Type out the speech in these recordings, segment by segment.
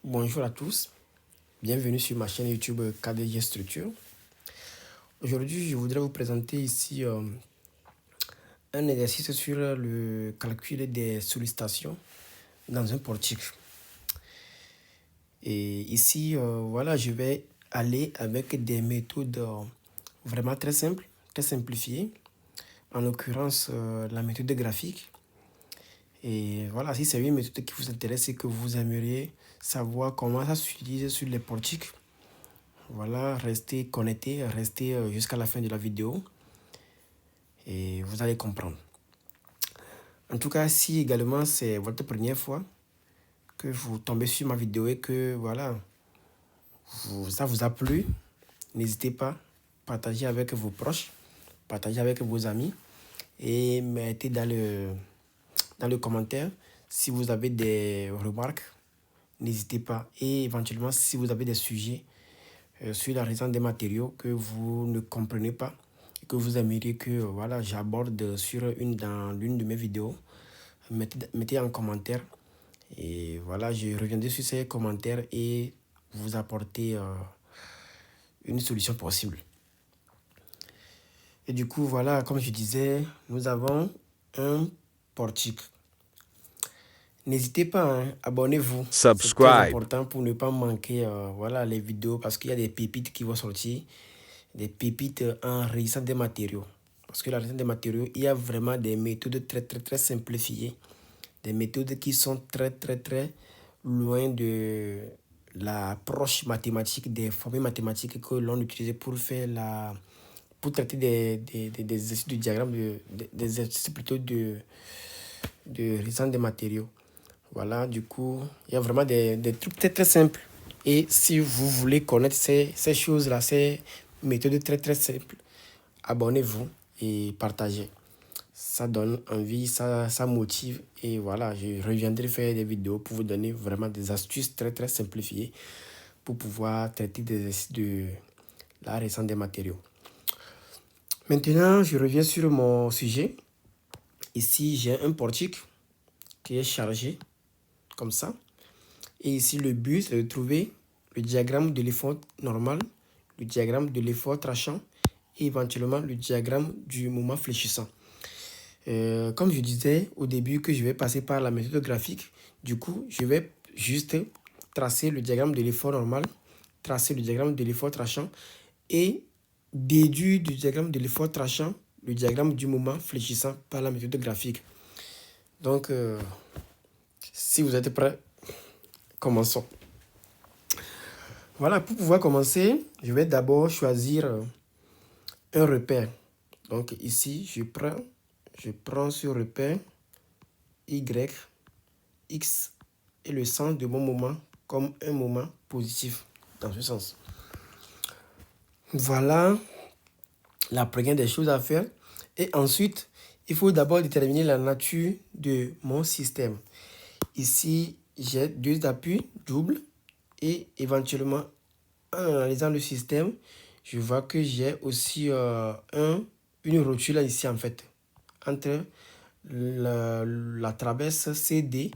Bonjour à tous, bienvenue sur ma chaîne YouTube KDG Structure. Aujourd'hui, je voudrais vous présenter ici un exercice sur le calcul des sollicitations dans un portique. Et ici, voilà, je vais aller avec des méthodes vraiment très simples, très simplifiées. En l'occurrence, la méthode graphique. Et voilà, si c'est une méthode qui vous intéresse et que vous aimeriez savoir comment ça s'utilise sur les portiques, voilà, restez connectés, restez jusqu'à la fin de la vidéo et vous allez comprendre. En tout cas, si également c'est votre première fois que vous tombez sur ma vidéo et que voilà, ça vous a plu, n'hésitez pas à partager avec vos proches, partager avec vos amis et mettez dans le commentaire si vous avez des remarques, n'hésitez pas. Et éventuellement, si vous avez des sujets sur la raison des matériaux que vous ne comprenez pas, que vous aimeriez que voilà, j'aborde dans l'une de mes vidéos, mettez en commentaire. Et voilà, je reviendrai sur ces commentaires et vous apporter une solution possible. Et du coup, voilà, comme je disais, nous avons un portique. N'hésitez pas, hein, abonnez-vous. C'est très Subscribe. important pour ne pas manquer voilà, les vidéos parce qu'il y a des pépites qui vont sortir, des pépites en réalisant des matériaux. Parce que la réalisation des matériaux, il y a vraiment des méthodes très simplifiées. Des méthodes qui sont très loin de l'approche mathématique, des formules mathématiques que l'on utilisait pour traiter des exercices de diagramme, des exercices plutôt de réalisation des matériaux. Voilà, du coup, il y a vraiment des trucs très simples. Et si vous voulez connaître ces choses-là, ces méthodes très simples, abonnez-vous et partagez. Ça donne envie, ça motive. Et voilà, je reviendrai faire des vidéos pour vous donner vraiment des astuces très simplifiées pour pouvoir traiter des exercices de la récente des matériaux. Maintenant, je reviens sur mon sujet. Ici, j'ai un portique qui est chargé comme ça. Et ici, le but, c'est de trouver le diagramme de l'effort normal, le diagramme de l'effort tranchant et éventuellement le diagramme du mouvement fléchissant. Comme je disais au début que je vais passer par la méthode graphique, du coup, je vais juste tracer le diagramme de l'effort normal, tracer le diagramme de l'effort tranchant et déduire du diagramme de l'effort tranchant le diagramme du mouvement fléchissant par la méthode graphique. Donc, si vous êtes prêts, commençons. Voilà, pour pouvoir commencer, je vais d'abord choisir un repère. Donc ici, je prends ce repère Y, X et le sens de mon moment comme un moment positif dans ce sens. Voilà la première des choses à faire. Et ensuite, il faut d'abord déterminer la nature de mon système. Ici, j'ai deux appuis doubles et éventuellement, en analysant le système, je vois que j'ai aussi une rotule ici en fait, entre la traverse CD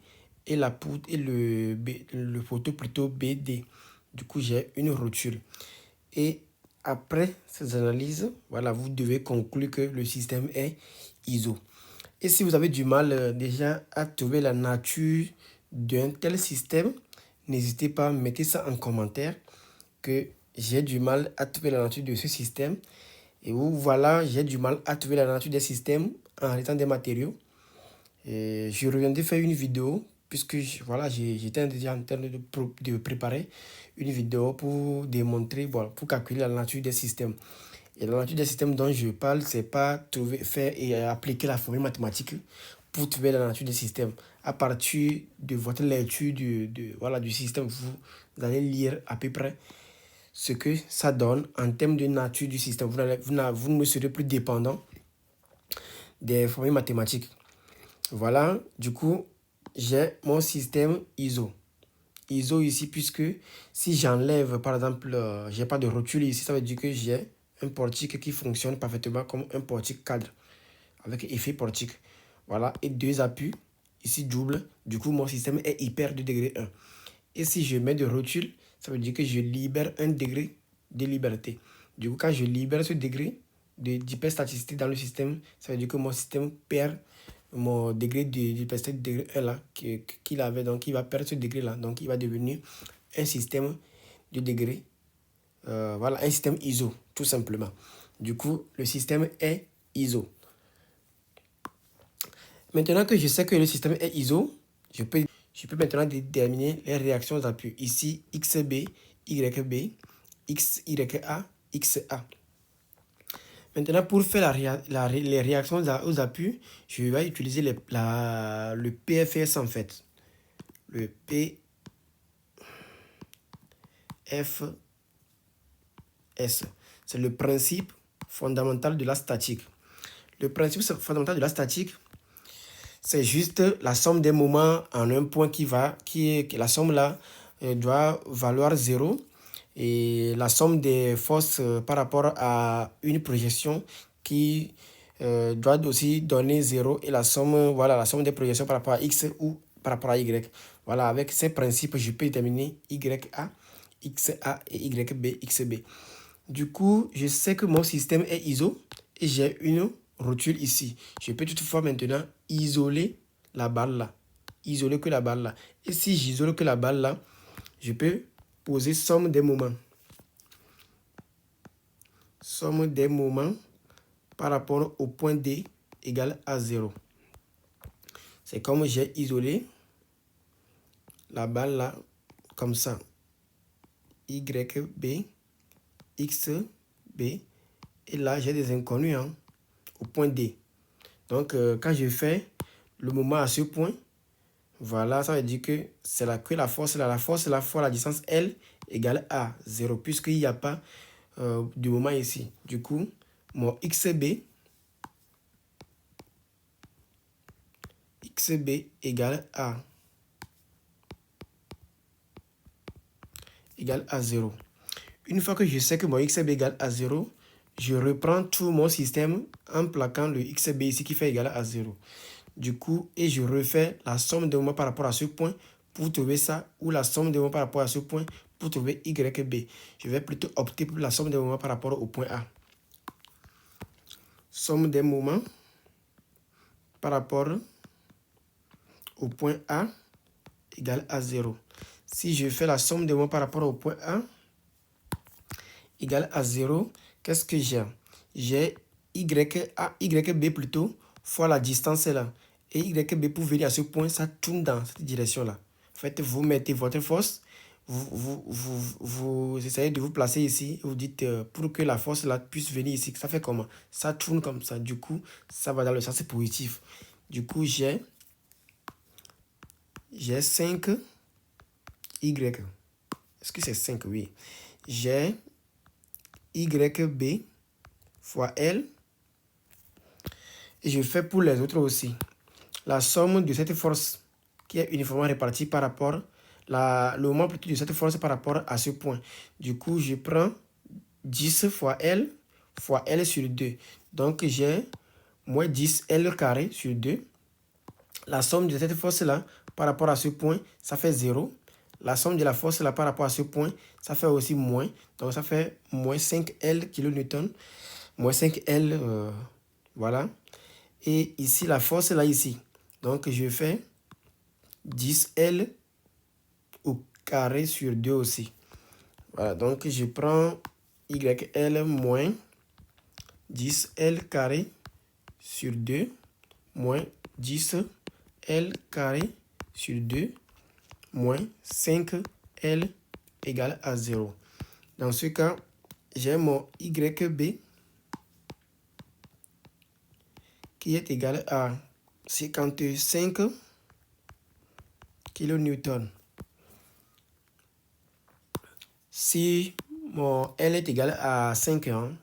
et la poutre et le poteau plutôt BD. Du coup, j'ai une rotule. Et après ces analyses, voilà, vous devez conclure que le système est ISO. Et si vous avez du mal déjà à trouver la nature d'un tel système, n'hésitez pas, mettez ça en commentaire que j'ai du mal à trouver la nature de ce système. Et voilà, j'ai du mal à trouver la nature des systèmes en réalisant des matériaux. Et je reviendrai faire une vidéo puisque voilà, j'étais déjà en train de préparer une vidéo pour démontrer, bon, pour calculer la nature des systèmes. Et la nature des systèmes dont je parle, c'est pas trouver, faire et appliquer la formule mathématique pour trouver la nature des systèmes. À partir de votre lecture voilà, du système, vous allez lire à peu près ce que ça donne en termes de nature du système. Vous ne serez plus dépendant des formules mathématiques. Voilà, du coup, j'ai mon système ISO. ISO ici, puisque si j'enlève, par exemple, j'ai pas de rotule ici, ça veut dire que j'ai un portique qui fonctionne parfaitement comme un portique cadre, avec effet portique. Voilà, et deux appuis, ici double. Du coup, mon système est hyper de degré 1. Et si je mets de rotule, ça veut dire que je libère un degré de liberté. Du coup, quand je libère ce degré d'hyperstaticité dans le système, ça veut dire que mon système perd mon degré d'hyperstaticité degré 1 là, qu'il avait. Donc, il va perdre ce degré-là. Donc, il va devenir un système de degré. Voilà, un système ISO, tout simplement. Du coup, le système est ISO. Maintenant que je sais que le système est ISO, je peux maintenant déterminer les réactions d'appui. Ici, XB, YB, XYA, XA. Maintenant, pour faire les réactions aux appuis, je vais utiliser le PFS en fait. Le PFS. C'est le principe fondamental de la statique. Le principe fondamental de la statique, c'est juste la somme des moments en un point la somme là doit valoir 0. Et la somme des forces par rapport à une projection qui doit aussi donner 0. Et la somme, voilà, la somme des projections par rapport à X ou par rapport à Y. Voilà, avec ces principes, je peux déterminer YA, XA et YB, XB. Du coup, je sais que mon système est ISO et j'ai une rotule ici. Je peux toutefois maintenant isoler la balle là. Isoler que la balle là. Et si j'isole que la balle là, je peux poser somme des moments. Somme des moments par rapport au point D égale à 0. C'est comme j'ai isolé la balle là, comme ça. YB, XB. Et là, j'ai des inconnus hein, au point D. Donc, quand je fais le moment à ce point, voilà, ça veut dire que c'est là que la force là fois la distance L égale à 0, puisqu'il n'y a pas de moment ici. Du coup, mon XB égale à 0. Une fois que je sais que mon XB égale à 0, je reprends tout mon système en plaquant le XB ici qui fait égal à 0. Du coup, et je refais la somme des moments par rapport à ce point pour trouver ça, ou la somme des moments par rapport à ce point pour trouver YB. Je vais plutôt opter pour la somme des moments par rapport au point A. Somme des moments par rapport au point A égale à 0. Si je fais la somme des moments par rapport au point A égale à 0, qu'est-ce que j'ai? J'ai YB plutôt fois la distance là. Et YB pour venir à ce point, ça tourne dans cette direction-là. En fait, vous mettez votre force, vous essayez de vous placer ici, vous dites pour que la force là puisse venir ici, ça fait comment? Ça tourne comme ça, du coup, ça va dans le sens positif. Du coup, j'ai 5 Y. Est-ce que c'est 5? Oui. J'ai YB fois L. Et je fais pour les autres aussi. La somme de cette force qui est uniformément répartie par rapport, le moment plutôt de cette force par rapport à ce point. Du coup, je prends 10 fois L sur 2. Donc, j'ai moins 10 L carré sur 2. La somme de cette force-là par rapport à ce point, ça fait 0. La somme de la force là par rapport à ce point, ça fait aussi moins. Donc, ça fait moins 5 L kN. Moins 5 L, voilà. Et ici, la force là, ici. Donc, je fais 10L au carré sur 2 aussi. Voilà, donc je prends YL moins 10L carré sur 2 moins 10L carré sur 2 moins 5L égale à 0. Dans ce cas, j'ai mon YB qui est égal à 55 kN. Si mon L est égal à 5, hein,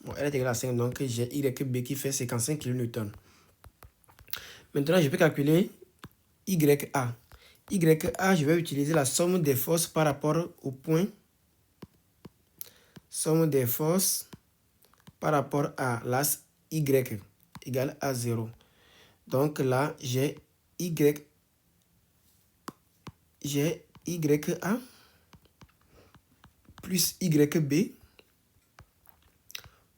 mon L est égal à 5, donc j'ai YB qui fait 55 kN. Maintenant, je peux calculer YA. YA, je vais utiliser la somme des forces par rapport au point. Somme des forces par rapport à l'axe Y égale à 0. Donc là, j'ai YA plus YB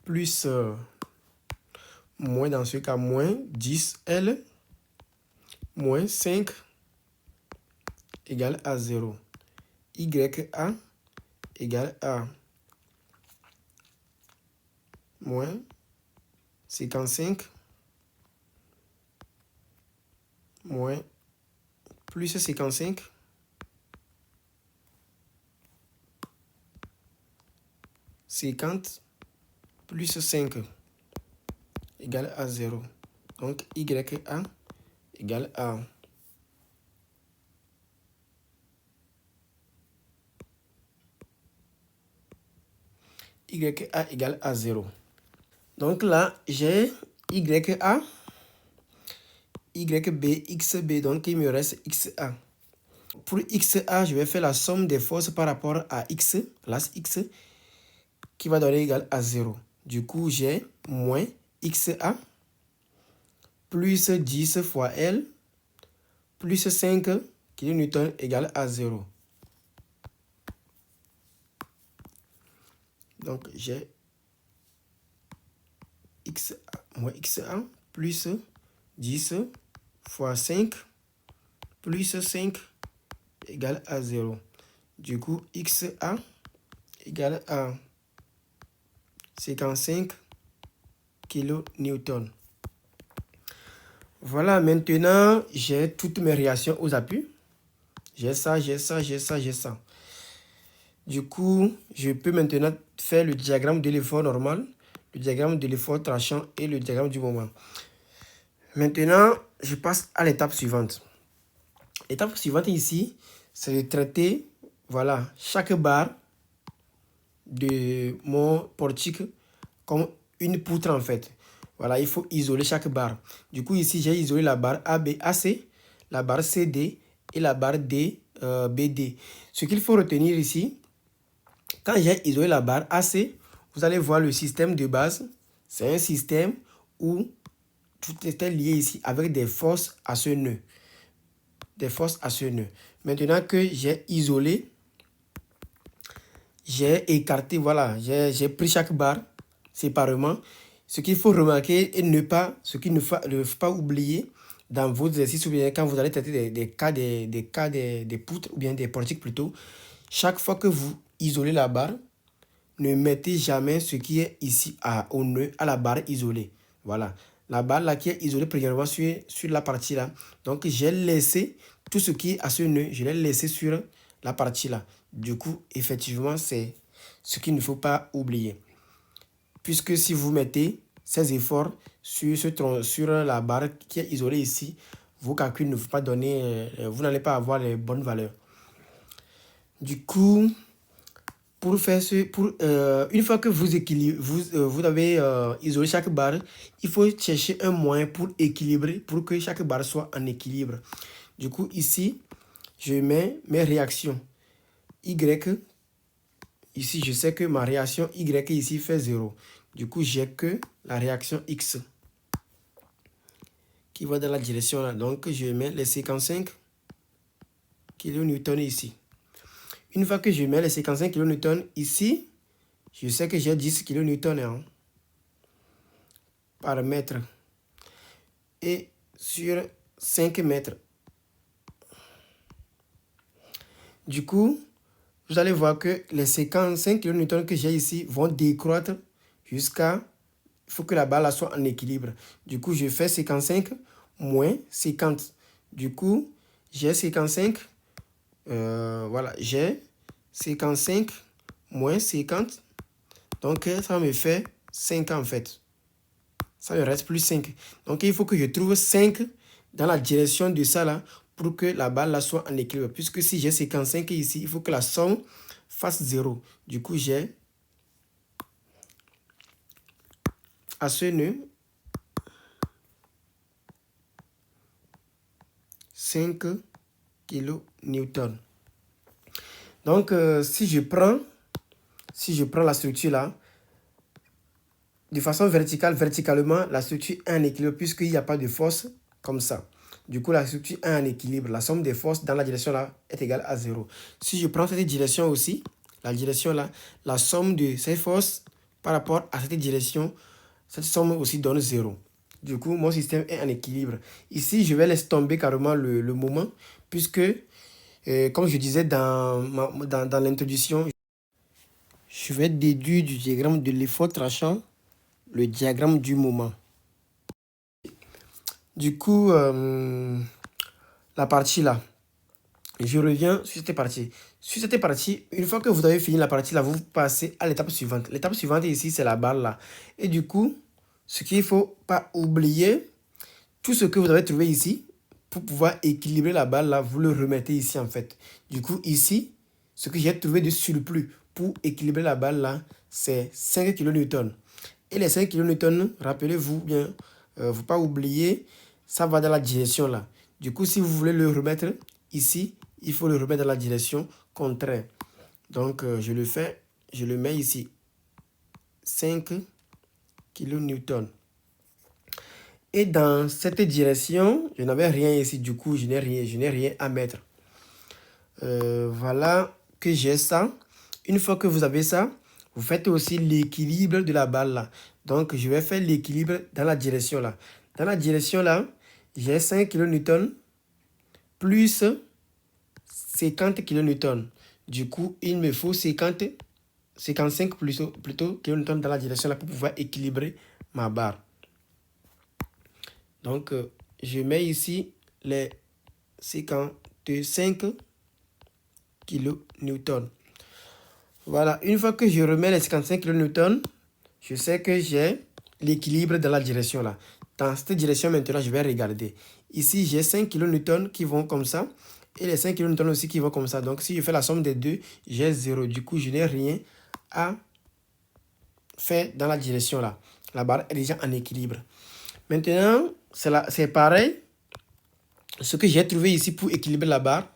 plus moins dans ce cas moins 10L moins 5 égale à 0. YA égale à moins 55 moins plus 55 50 plus 5 égale à 0. Donc, YA égale à YA égale à 0. Donc là, j'ai YA, YB, XB, donc il me reste XA. Pour XA, je vais faire la somme des forces par rapport à X, l'axe X, qui va donner égal à 0. Du coup, j'ai moins XA plus 10 fois L plus 5 kN égale à 0. Donc, j'ai XA moins XA plus 10 fois 5 plus 5 égale à 0. Du coup, XA égale à 55 kN. Voilà, maintenant, j'ai toutes mes réactions aux appuis. J'ai ça, j'ai ça, j'ai ça, j'ai ça. Du coup, je peux maintenant faire le diagramme de l'effort normal, le diagramme de l'effort tranchant et le diagramme du moment. Maintenant, je passe à l'étape suivante. L'étape suivante ici, c'est de traiter, voilà, chaque barre de mon portique comme une poutre en fait. Voilà, il faut isoler chaque barre. Du coup, ici, j'ai isolé la barre AC, la barre CD et la barre BD. Ce qu'il faut retenir ici, quand j'ai isolé la barre AC, vous allez voir le système de base. C'est un système où tout était lié ici avec des forces à ce nœud. Des forces à ce nœud. Maintenant que j'ai isolé, j'ai écarté, voilà, j'ai pris chaque barre séparément. Ce qu'il faut remarquer et ce qu'il ne faut pas oublier dans vos exercices ou bien quand vous allez traiter des cas des poutres ou bien des portiques plutôt, chaque fois que vous isolez la barre, ne mettez jamais ce qui est ici au nœud à la barre isolée. Voilà, la barre là qui est isolée premièrement sur la partie là. Donc j'ai laissé tout ce qui est à ce nœud, je l'ai laissé sur la partie là. Du coup, effectivement, c'est ce qu'il ne faut pas oublier. Puisque si vous mettez ces efforts sur la barre qui est isolée ici, vos calculs ne vont pas donner, vous n'allez pas avoir les bonnes valeurs. Du coup, une fois que vous avez isolé chaque barre, il faut chercher un moyen pour équilibrer, pour que chaque barre soit en équilibre. Du coup, ici, je mets mes réactions. Y, ici, je sais que ma réaction Y ici fait 0. Du coup, j'ai que la réaction X qui va dans la direction là. Donc, je mets les 55 kN ici. Une fois que je mets les 55 kN ici, je sais que j'ai 10 kN par mètre. Et sur 5 mètres. Du coup, vous allez voir que les 55 kN que j'ai ici vont décroître jusqu'à... Il faut que la barre soit en équilibre. Du coup, je fais 55 moins 50. Du coup, j'ai 55. Voilà, j'ai 55 moins 50. Donc, ça me fait 5 en fait. Ça me reste plus 5. Donc, il faut que je trouve 5 dans la direction de ça là pour que la balle là soit en équilibre. Puisque si j'ai 55 ici, il faut que la somme fasse 0. Du coup, j'ai à ce nœud 5 kN. Donc, si je prends la structure là, de façon verticale, verticalement, la structure est en équilibre puisqu'il n'y a pas de force comme ça. Du coup, la structure est en équilibre. La somme des forces dans la direction là est égale à 0. Si je prends cette direction aussi, la direction là, la somme de ces forces par rapport à cette direction, cette somme aussi donne 0. Du coup, mon système est en équilibre. Ici, je vais laisser tomber carrément le moment, puisque, comme je disais dans l'introduction, je vais déduire du diagramme de l'effort tranchant le diagramme du moment. Du coup, la partie là, je reviens sur cette partie. Sur cette partie, une fois que vous avez fini la partie là, vous passez à l'étape suivante. L'étape suivante ici, c'est la barre là. Et du coup, ce qu'il ne faut pas oublier, tout ce que vous avez trouvé ici, pour pouvoir équilibrer la balle là, vous le remettez ici en fait. Du coup, ici, ce que j'ai trouvé de surplus pour équilibrer la balle là, c'est 5 kN. Et les 5 kN, rappelez-vous bien, il ne faut pas oublier, ça va dans la direction là. Du coup, si vous voulez le remettre ici, il faut le remettre dans la direction contraire. Donc, je le fais, je le mets ici. 5 kN. Et dans cette direction, je n'avais rien ici, du coup, je n'ai rien à mettre. Voilà que j'ai ça. Une fois que vous avez ça, vous faites aussi l'équilibre de la balle là. Donc, je vais faire l'équilibre dans la direction là. Dans la direction là, j'ai 5 kN plus 50 kN. Du coup, il me faut 55 plutôt kN dans la direction là pour pouvoir équilibrer ma barre. Donc, je mets ici les 55 kN. Voilà, une fois que je remets les 55 kN, je sais que j'ai l'équilibre dans la direction là. Dans cette direction maintenant, je vais regarder. Ici, j'ai 5 kN qui vont comme ça. Et les 5 kN aussi qui vont comme ça. Donc, si je fais la somme des deux, j'ai 0. Du coup, je n'ai rien à faire dans la direction là. La barre est déjà en équilibre. Maintenant, c'est pareil. Ce que j'ai trouvé ici pour équilibrer la barre,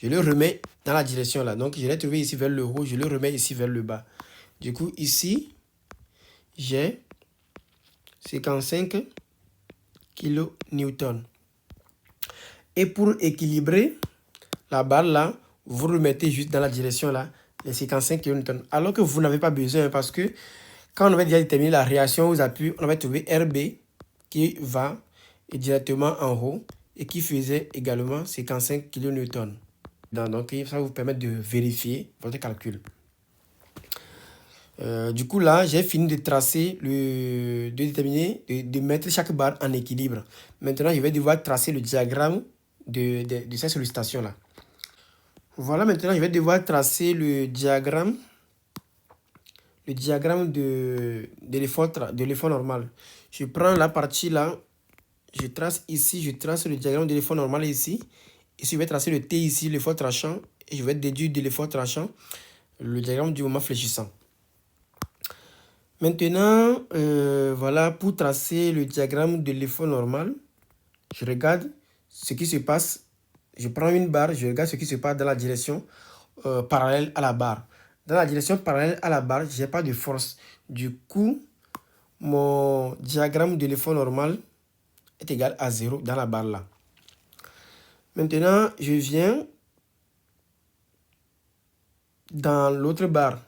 je le remets dans la direction là. Donc, je l'ai trouvé ici vers le haut, je le remets ici vers le bas. Du coup, ici, j'ai 55 kN. Et pour équilibrer la barre là, vous remettez juste dans la direction là, les 55 kN. Alors que vous n'avez pas besoin parce que quand on avait déjà déterminé la réaction aux appuis, on avait trouvé RB qui va directement en haut et qui faisait également 55 kN. Donc, ça va vous permettre de vérifier votre calcul. Du coup, là, j'ai fini de tracer, de déterminer, de mettre chaque barre en équilibre. Maintenant, je vais devoir tracer le diagramme de cette sollicitation-là. Voilà, maintenant, je vais devoir tracer le diagramme de l'effort normal. Je prends la partie là, je trace ici, je trace le diagramme de l'effort normal ici. Ici, je vais tracer le T ici, l'effort tranchant, et je vais déduire de l'effort tranchant le diagramme du moment fléchissant. Maintenant, voilà, pour tracer le diagramme de l'effort normal, je regarde ce qui se passe. Je prends une barre, je regarde ce qui se passe dans la direction parallèle à la barre. Dans la direction parallèle à la barre, je n'ai pas de force. Du coup, mon diagramme de l'effort normal est égal à 0 dans la barre là. Maintenant, je viens dans l'autre barre.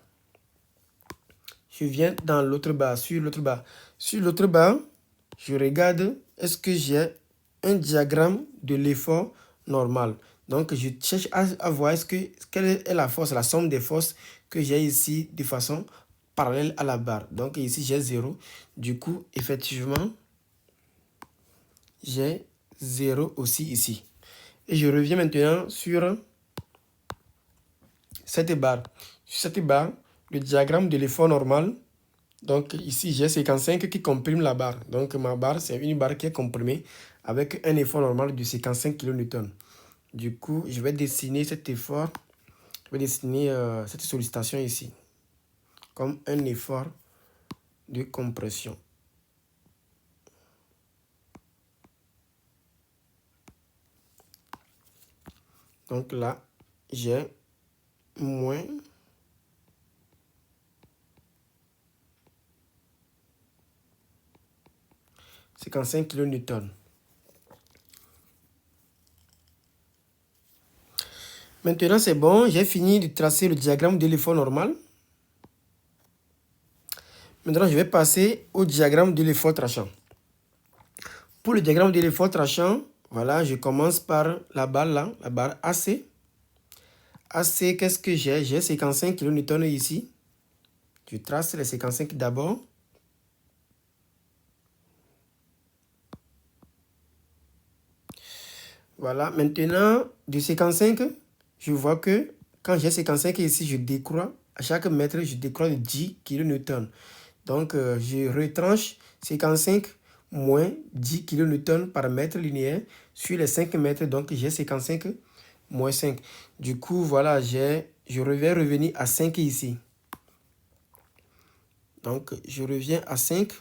Je viens dans l'autre barre, sur l'autre barre. Sur l'autre barre, je regarde est-ce que j'ai un diagramme de l'effort normal. Donc, je cherche à voir quelle est la force, la somme des forces que j'ai ici de façon parallèle à la barre. Donc, ici, j'ai 0. Du coup, effectivement, j'ai 0 aussi ici. Et je reviens maintenant sur cette barre. Sur cette barre, le diagramme de l'effort normal. Donc ici, j'ai 55 qui comprime la barre. Donc ma barre, c'est une barre qui est comprimée avec un effort normal de 55 kN. Du coup, je vais dessiner cet effort. Je vais dessiner cette sollicitation ici comme un effort de compression. Donc là, j'ai moins 55 kN. Maintenant, c'est bon. J'ai fini de tracer le diagramme de l'effort normal. Maintenant, je vais passer au diagramme de l'effort tranchant. Pour le diagramme de l'effort tranchant, voilà, je commence par la barre là, la barre AC. AC, qu'est-ce que j'ai? J'ai 55 kN ici. Je trace les 55 d'abord. Voilà, maintenant, de 55, je vois que quand j'ai 55 ici, je décroît. À chaque mètre, je décroît de 10 kN. Donc, je retranche 55 moins 10 kN par mètre linéaire sur les 5 mètres. Donc, j'ai 55 moins 5. Du coup, voilà, je vais revenir à 5 ici. Donc, je reviens à 5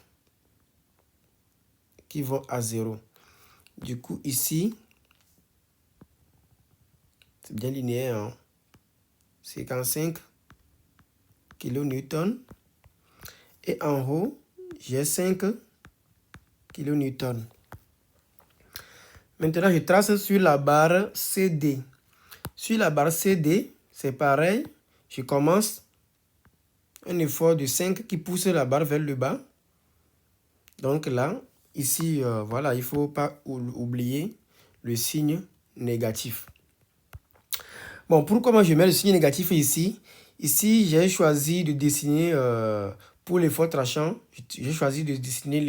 qui vont à 0. Du coup, ici, c'est bien linéaire, hein? 55 kN. Et en haut, j'ai 5 kN. Maintenant, je trace sur la barre CD. Sur la barre CD, c'est pareil. Je commence un effort de 5 qui pousse la barre vers le bas. Donc là, ici, voilà, il ne faut pas oublier le signe négatif. Bon, pourquoi moi je mets le signe négatif ici? Ici, j'ai choisi de dessiner, pour l'effort tranchant, j'ai choisi de dessiner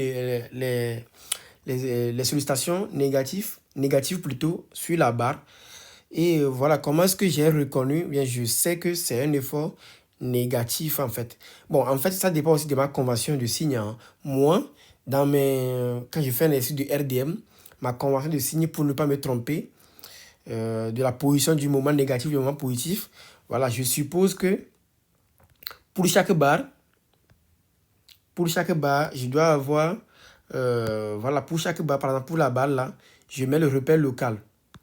les sollicitations négatives plutôt, sur la barre. Et voilà, comment est-ce que j'ai reconnu? Bien, je sais que c'est un effort négatif en fait. Bon, en fait, ça dépend aussi de ma convention de signe, hein. Moi, quand je fais un exercice de RDM, ma convention de signe, pour ne pas me tromper, de la position du moment négatif, du moment positif, voilà, je suppose que pour chaque barre, je dois avoir, voilà, pour chaque barre, par exemple, pour la barre là, je mets le repère local.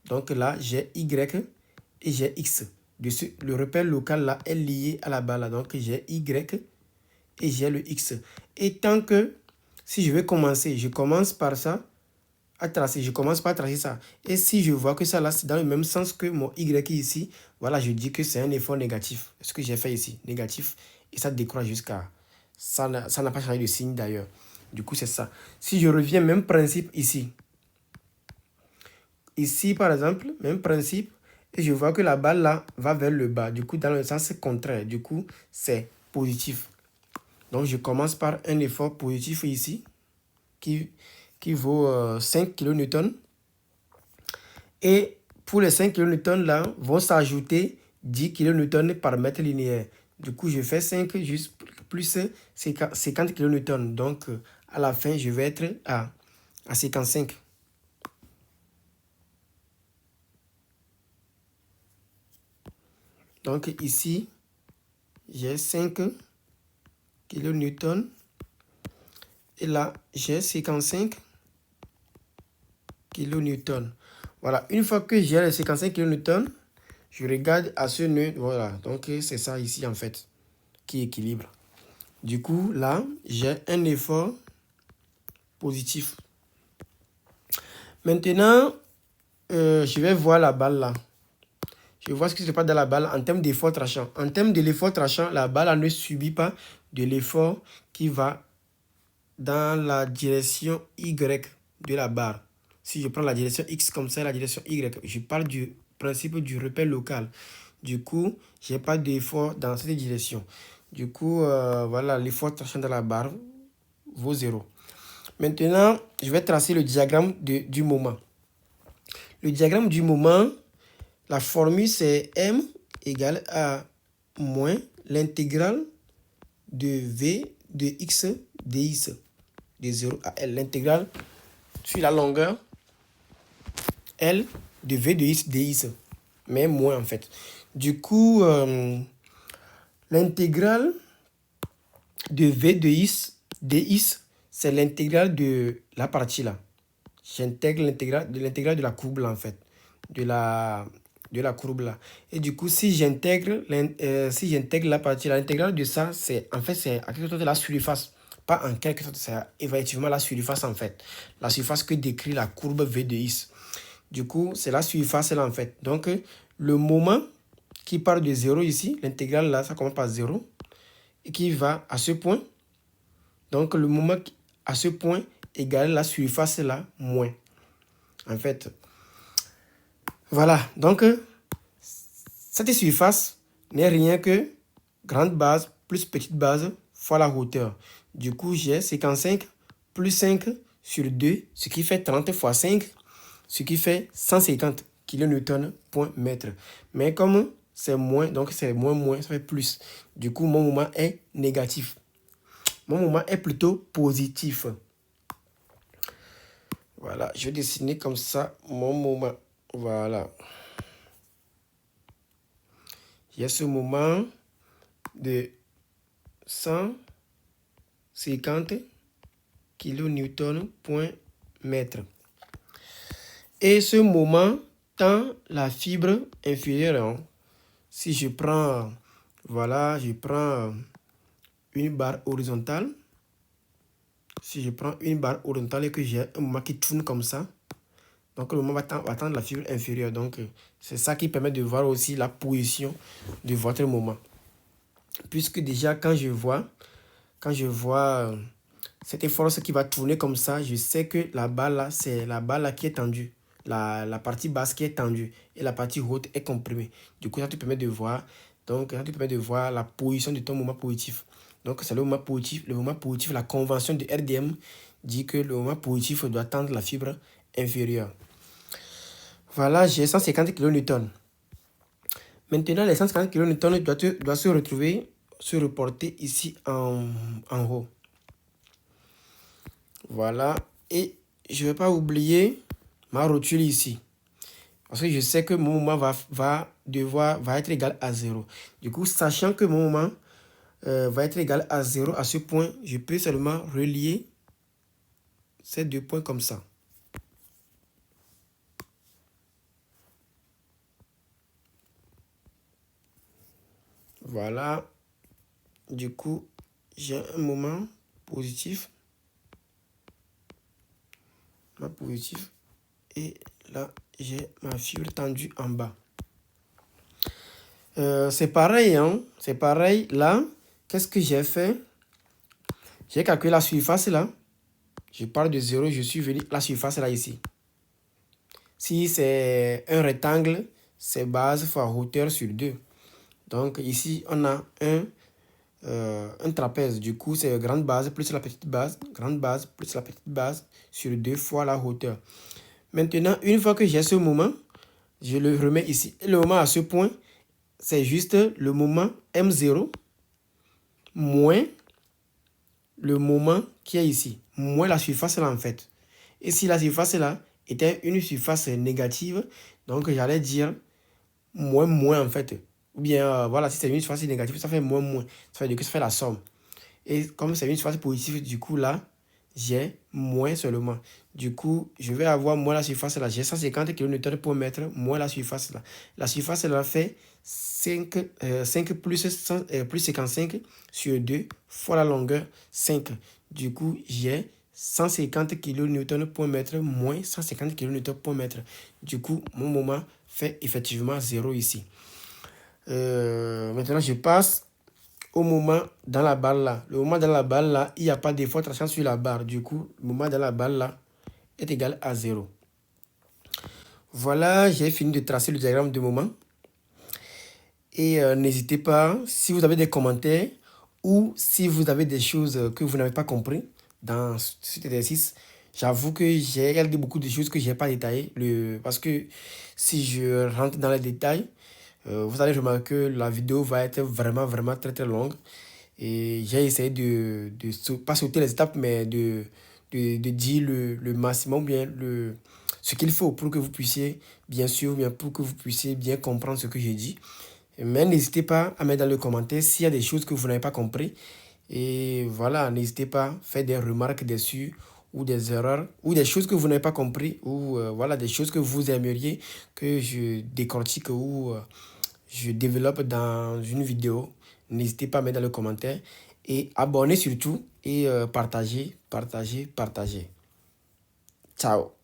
Donc là, j'ai Y et j'ai X. Le repère local là est lié à la barre là. Donc j'ai Y et j'ai le X. Et tant que, si je vais commencer, je commence par ça, à tracer. Je commence par tracer ça. Et si je vois que ça là, c'est dans le même sens que mon Y ici, voilà, je dis que c'est un effort négatif. Ce que j'ai fait ici, négatif. Et ça décroît jusqu'à... Ça n'a pas changé de signe d'ailleurs. Du coup, c'est ça. Si je reviens, même principe ici. Ici, par exemple, même principe. Et je vois que la balle là va vers le bas. Du coup, dans le sens contraire. Du coup, c'est positif. Donc, je commence par un effort positif ici. Qui vaut 5 kN. Et pour les 5 kN là, vont s'ajouter 10 kN par mètre linéaire. Du coup, je fais 5 juste plus 50 kN. Donc, à la fin, je vais être à 55. Donc, ici, j'ai 5 kN. Et là, j'ai 55 kN. Voilà, une fois que j'ai les 55 kN, je regarde à ce nœud. Voilà, donc c'est ça ici en fait qui équilibre. Du coup, là, j'ai un effort positif. Maintenant, je vais voir la balle là. Je vois ce qui se passe dans la balle en termes d'effort tranchant. En termes de l'effort tranchant, la balle ne subit pas de l'effort qui va dans la direction Y de la barre. Si je prends la direction X comme ça, la direction Y, je parle du principe du repère local. Du coup, je n'ai pas d'effort dans cette direction. Du coup, voilà, l'effort tranchant dans la barre vaut 0. Maintenant, je vais tracer le diagramme du moment. Le diagramme du moment, la formule c'est M égale à moins l'intégrale de V de X dx de 0 à L. L'intégrale sur la longueur L de V de X dx, mais moins en fait. Du coup, l'intégrale de V de X dx, c'est l'intégrale de la partie là. J'intègre l'intégrale de la courbe là, en fait. De la courbe là. Et du coup, si j'intègre la partie là, l'intégrale de ça, c'est en fait, c'est à quelque sorte de la surface. Pas en quelque sorte, c'est effectivement la surface en fait. La surface que décrit la courbe V de X. Du coup, c'est la surface là en fait. Donc, le moment qui part de 0 ici. L'intégrale là, ça commence par 0. Et qui va à ce point. Donc, le moment à ce point égale la surface là, moins. En fait, voilà. Donc, cette surface n'est rien que grande base plus petite base fois la hauteur. Du coup, j'ai 55 plus 5 sur 2, ce qui fait 30 fois 5, ce qui fait 150 kN point mètre. Mais comme c'est moins, donc c'est moins, ça fait plus. Du coup, mon moment est négatif. Mon moment est plutôt positif. Voilà, je vais dessiner comme ça mon moment. Voilà. Il y a ce moment de 150 kN point mètre. Et ce moment tend la fibre inférieure. Si je prends, voilà, je prends une barre horizontale. Si je prends une barre horizontale et que j'ai un moment qui tourne comme ça, donc le moment va tendre la fibre inférieure. Donc c'est ça qui permet de voir aussi la position de votre moment. Puisque déjà quand je vois cette force qui va tourner comme ça, je sais que la barre là, c'est la barre là qui est tendue. La partie basse qui est tendue et la partie haute est comprimée. Du coup, ça te permet de voir, la position de ton moment positif. Donc, c'est le moment positif. Le moment positif, la convention de RDM dit que le moment positif doit tendre la fibre inférieure. Voilà, j'ai 150 kN. Maintenant, les 150 kN doivent se retrouver, se reporter ici en haut. Voilà, et je ne vais pas oublier ma rotule ici. Parce que je sais que mon moment va être égal à 0. Du coup, sachant que mon moment va être égal à 0 à ce point, je peux seulement relier ces deux points comme ça. Voilà. Du coup, j'ai un moment positif. Et là, j'ai ma fibre tendue en bas. C'est pareil, hein. C'est pareil. Là, qu'est-ce que j'ai fait? J'ai calculé la surface là. Je pars de 0, je suis venu la surface là ici. Si c'est un rectangle, c'est base fois hauteur sur 2. Donc ici, on a un trapèze. Du coup, c'est grande base plus la petite base. Grande base plus la petite base sur 2 fois la hauteur. Maintenant, une fois que j'ai ce moment, je le remets ici. Et le moment à ce point, c'est juste le moment M0 moins le moment qui est ici, moins la surface là en fait. Et si la surface là était une surface négative, donc j'allais dire moins en fait. Ou bien, voilà, si c'est une surface négative, ça fait moins. Ça veut dire que ça fait la somme. Et comme c'est une surface positive, du coup là, j'ai moins seulement. Du coup, je vais avoir moins la surface là. J'ai 150 kN pour mètre moins la surface là. La surface là fait 5 plus 55 sur 2 fois la longueur 5. Du coup, j'ai 150 kN pour mètre moins 150 kN pour mètre. Du coup, mon moment fait effectivement 0 ici. Maintenant, je passe au moment dans la barre là. Le moment dans la barre là, il n'y a pas d'effort traçant sur la barre. Du coup, le moment dans la barre là est égal à 0. Voilà, j'ai fini de tracer le diagramme de moment. Et n'hésitez pas, si vous avez des commentaires ou si vous avez des choses que vous n'avez pas compris dans cet exercice, j'avoue que j'ai regardé beaucoup de choses que je n'ai pas détaillées. Parce que si je rentre dans les détails, vous allez remarquer que la vidéo va être vraiment très longue. Et j'ai essayé pas sauter les étapes, mais de dire le maximum, bien ce qu'il faut pour que vous puissiez, bien sûr, bien pour que vous puissiez bien comprendre ce que j'ai dit. Mais n'hésitez pas à mettre dans les commentaires s'il y a des choses que vous n'avez pas compris. Et voilà, n'hésitez pas à faire des remarques dessus ou des erreurs ou des choses que vous n'avez pas compris ou voilà, des choses que vous aimeriez que je décortique ou je développe dans une vidéo. N'hésitez pas à mettre dans les commentaires et abonnez surtout et partagez. Ciao.